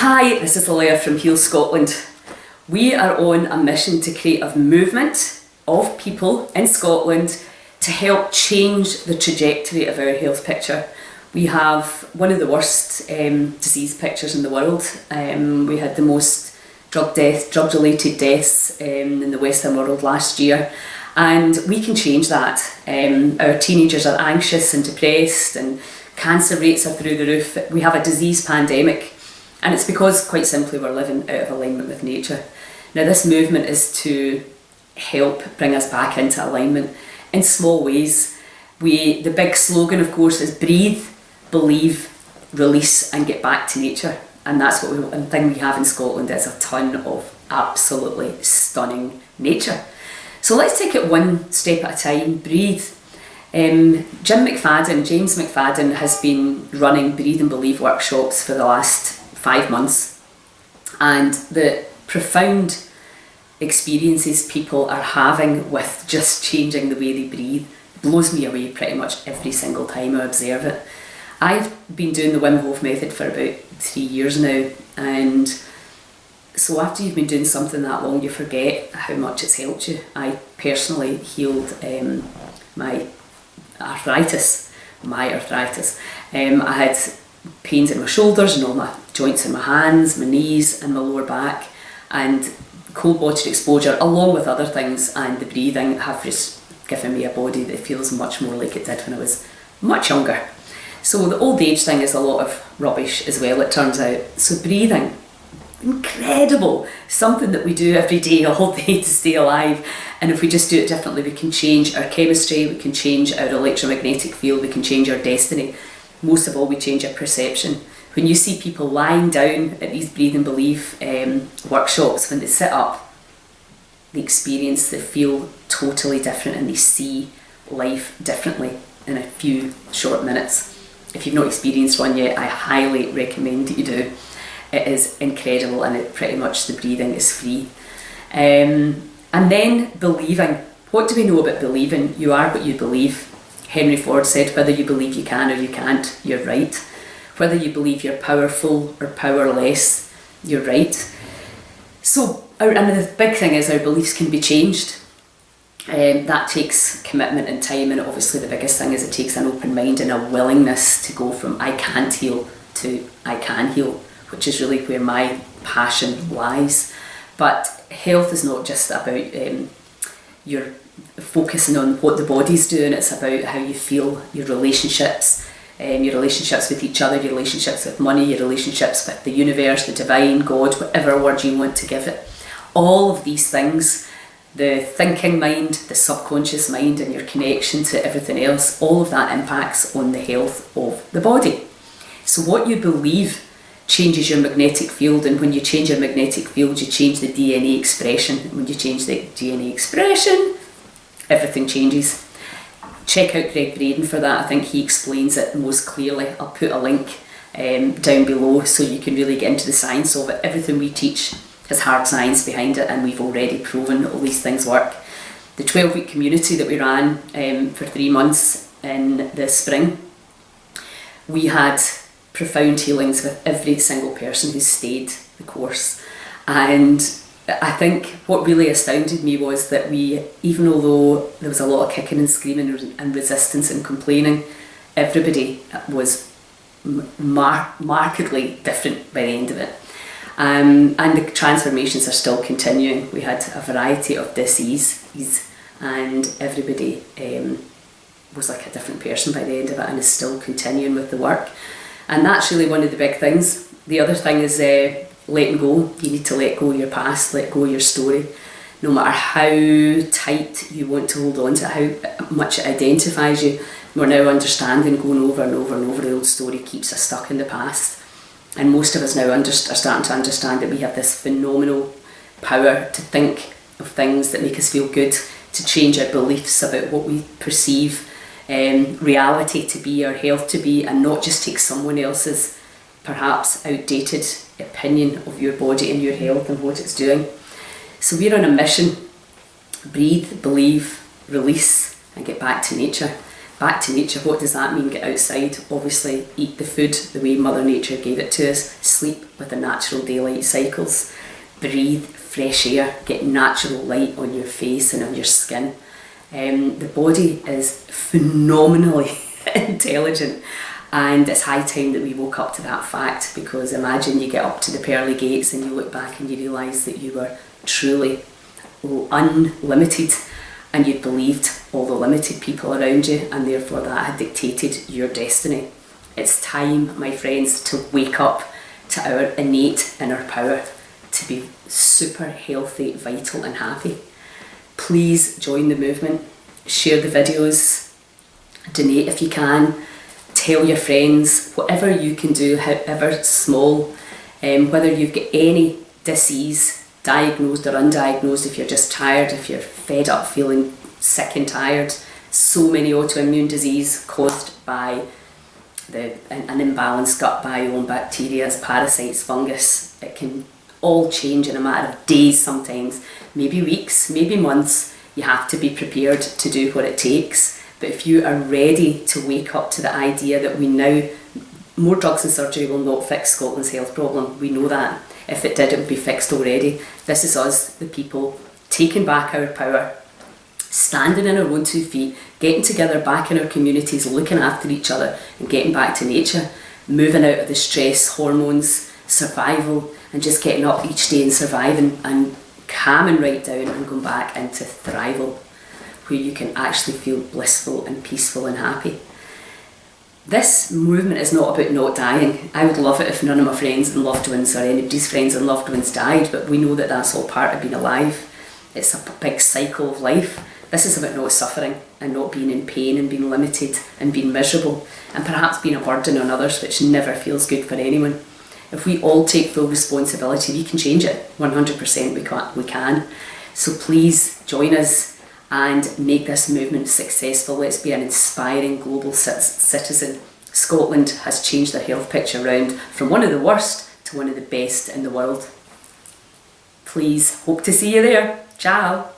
Hi, this is Leah from Heal Scotland. We are on a mission to create a movement of people in Scotland to help change the trajectory of our health picture. We have one of the worst disease pictures in the world. We had the most drug-related deaths in the Western world last year, and we can change that. Our teenagers are anxious and depressed, and cancer rates are through the roof. We have a disease pandemic, and it's because, quite simply, we're living out of alignment with nature. Now, this movement is to help bring us back into alignment in small ways. The big slogan, of course, is breathe, believe, release, and get back to nature. And that's what the thing we have in Scotland is a ton of absolutely stunning nature. So let's take it one step at a time. Breathe. James McFadden has been running Breathe and Believe workshops for the last 5 months, and the profound experiences people are having with just changing the way they breathe blows me away pretty much every single time I observe it. I've been doing the Wim Hof method for about 3 years now, and so after you've been doing something that long, you forget how much it's helped you. I personally healed my arthritis. I had pains in my shoulders and all my joints in my hands, my knees and my lower back, and cold water exposure along with other things and the breathing have just given me a body that feels much more like it did when I was much younger. So the old age thing is a lot of rubbish as well, it turns out. So breathing, incredible, something that we do every day, all day to stay alive. And if we just do it differently, we can change our chemistry, we can change our electromagnetic field, we can change our destiny. Most of all, we change our perception. When you see people lying down at these Breathe and Believe workshops, when they sit up, they experience, they feel totally different, and they see life differently in a few short minutes. If you've not experienced one yet, I highly recommend that you do. It is incredible, and pretty much the breathing is free. And then believing. What do we know about believing? You are what you believe. Henry Ford said, whether you believe you can or you can't, you're right. Whether you believe you're powerful or powerless, you're right. So, and the big thing is our beliefs can be changed. That takes commitment and time, and obviously the biggest thing is it takes an open mind and a willingness to go from I can't heal to I can heal, which is really where my passion lies. But health is not just about your focusing on what the body's doing, it's about how you feel, your relationships with each other, your relationships with money, your relationships with the universe, the divine, God, whatever word you want to give it. All of these things, the thinking mind, the subconscious mind, and your connection to everything else, all of that impacts on the health of the body. So what you believe changes your magnetic field, and when you change your magnetic field, you change the DNA expression. And when you change the DNA expression, everything changes. Check out Greg Braden for that. I think he explains it most clearly. I'll put a link down below so you can really get into the science of it. Everything we teach has hard science behind it, and we've already proven all these things work. The 12-week community that we ran for 3 months in the spring, we had profound healings with every single person who stayed the course. And I think what really astounded me was that even although there was a lot of kicking and screaming and resistance and complaining, everybody was markedly different by the end of it. And the transformations are still continuing. We had a variety of diseases, and everybody was like a different person by the end of it, and is still continuing with the work. And that's really one of the big things. The other thing is letting go. You need to let go of your past, let go of your story. No matter how tight you want to hold on to it, how much it identifies you, we're now understanding, going over and over and over, the old story keeps us stuck in the past. And most of us now are starting to understand that we have this phenomenal power to think of things that make us feel good, to change our beliefs about what we perceive reality to be, our health to be, and not just take someone else's perhaps outdated opinion of your body and your health and what it's doing. So we're on a mission. Breathe, believe, release, and get back to nature. back to nature. What does that mean? Get outside, obviously eat the food the way Mother Nature gave it to us, sleep with the natural daylight cycles, breathe fresh air, get natural light on your face and on your skin. The body is phenomenally intelligent, and it's high time that we woke up to that fact, because imagine you get up to the pearly gates and you look back and you realise that you were truly unlimited, and you believed all the limited people around you, and therefore that had dictated your destiny. It's time, my friends, to wake up to our innate inner power, to be super healthy, vital and happy. Please join the movement, share the videos, donate if you can, tell your friends, whatever you can do, however small, whether you've got any disease, diagnosed or undiagnosed, if you're just tired, if you're fed up feeling sick and tired. So many autoimmune disease caused by an imbalanced gut biome, bacteria, parasites, fungus. It can all change in a matter of days sometimes, maybe weeks, maybe months. You have to be prepared to do what it takes. But if you are ready to wake up to the idea that we now, more drugs and surgery will not fix Scotland's health problem, we know that. If it did, it would be fixed already. This is us, the people, taking back our power, standing on our own 2 feet, getting together back in our communities, looking after each other and getting back to nature, moving out of the stress, hormones, survival, and just getting up each day and surviving and calming right down and going back into thrival, where you can actually feel blissful and peaceful and happy. This movement is not about not dying. I would love it if none of my friends and loved ones or anybody's friends and loved ones died, but we know that that's all part of being alive. It's a big cycle of life. This is about not suffering and not being in pain and being limited and being miserable and perhaps being a burden on others, which never feels good for anyone. If we all take full responsibility, we can change it. 100% we can. So please join us and make this movement successful. Let's be an inspiring global citizen. Scotland has changed their health picture round from one of the worst to one of the best in the world. Please, hope to see you there. Ciao.